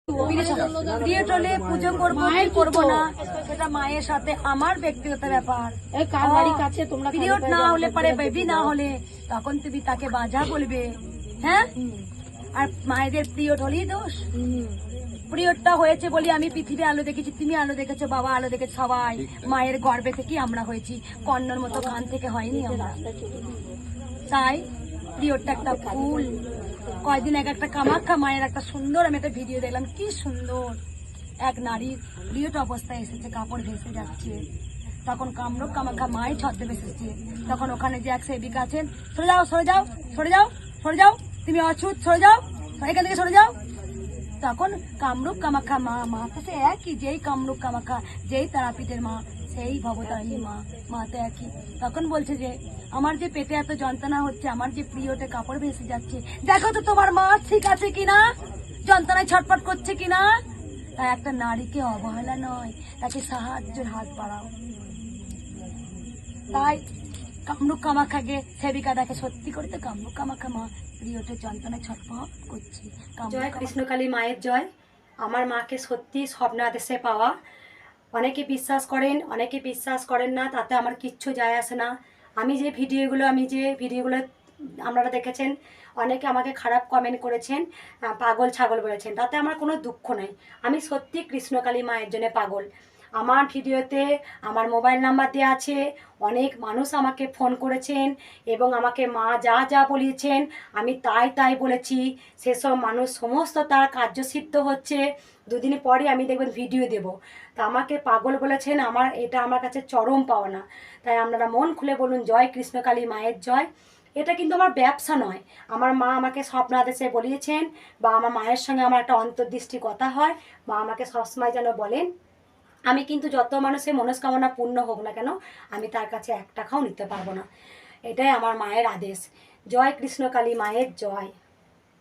Period হলে পুজো করবো কি করবো না সেটা মায়ের সাথে আমার ব্যক্তিগত ব্যাপার। পিরিয়ড না হলে পারে বেবি না হলে তখন তুমি তাকে বাজা বলবে, হ্যাঁ? আর মায়েদের পিরিয়ড হলেই দোষ? পিরিয়ডটা হয়েছে বলি আমি পৃথিবী আলো দেখেছি, তুমি আলো দেখেছো, বাবা আলো দেখেছে, সবাই মায়ের গর্ভে থেকে আমরা হয়েছি, কন্যার মতো কান থেকে হয়নি আমরা। তাই পিরিয়ডটা একটা ফুল। কয়েকদিন আগে একটা কামাখ্যা মায়ের একটা সুন্দর আমি একটা ভিডিও দেখলাম, কি সুন্দর এক নারীর পিরিয়ড অবস্থায় এসেছে, কাপড় ভেসে যাচ্ছে, তখন কামরূপ কামাখ্যা মায়ের ছদ্মে এসেছে। তখন ওখানে যে এক সেবিকা আছেন, সরে যাও সরে যাও সরে যাও সরে যাও, তুমি অছুত, সরে যাও, এখান থেকে সরে যাও। তখন কামরূপ কামাখ্যা মা, মা তো সে একই, যেই কামরূপ কামাখ্যা, যেই তারাপীঠের মা, সেই ভবতারিণী মা, মা তো একই। তখন বলছে যে আমার যে পেটে এত যন্ত্রণা হচ্ছে, আমার যে প্রিয়তে কাপড় ভেসে যাচ্ছে, দেখো তো তোমার মা ঠিক আছে কিনা, যন্ত্রণায় ছটফট করছে কিনা। তাই একটা নারীকে অবহেলা নয়, তাকে সাহায্যের হাত বাড়াও। তাই কামরূপ কামাখ্যাকে সেবিকা দেখে, সত্যি করে তো কামরূপ কামাখ্যা মা প্রিয়তে যন্ত্রণায় ছটফট করছে। জয় কৃষ্ণকালী মায়ের জয়। আমার মাকে সত্যি স্বপ্ন আদেশে পাওয়া। অনেকে বিশ্বাস করেন, অনেকে বিশ্বাস করেন না, তাতে আমার কিচ্ছু যায় আসে না। আমি যে ভিডিওগুলো আপনারা দেখেছেন, অনেকে আমাকে খারাপ কমেন্ট করেছেন, পাগল ছাগল বলেছেন, তাতে আমার কোনো দুঃখ নেই। আমি সত্যি কৃষ্ণকালী মায়ের জন্য পাগল। আমার ভিডিওতে আমার মোবাইল নাম্বার দেওয়া আছে, অনেক মানুষ আমাকে ফোন করেছেন এবং আমাকে মা যা যা বলিয়েছেন আমি তাই তাই বলেছি। সেসব মানুষ সমস্ত তার কার্যসিদ্ধ হচ্ছে। দুদিন পরে আমি দেখবেন ভিডিও দেব। তা আমাকে পাগল বলেছেন, এটা আমার কাছে চরম পাওনা। তাই আপনারা মন খুলে বলুন জয় কৃষ্ণকালী মায়ের জয়। এটা কিন্তু আমার ব্যবসা নয়, আমার মা আমাকে স্বপ্নাদেশে বলিয়েছেন, বা আমার মায়ের সঙ্গে আমার একটা অন্তর্দৃষ্টি কথা হয়, মা আমাকে সবসময় যেন বলেন আমি কিন্তু যত মানুষের মনস্কামনা পূর্ণ হোক না কেন আমি তার কাছে 1 টাকাও নিতে পারবো না। এটাই আমার মায়ের আদেশ। জয় কৃষ্ণকালী মায়ের জয়।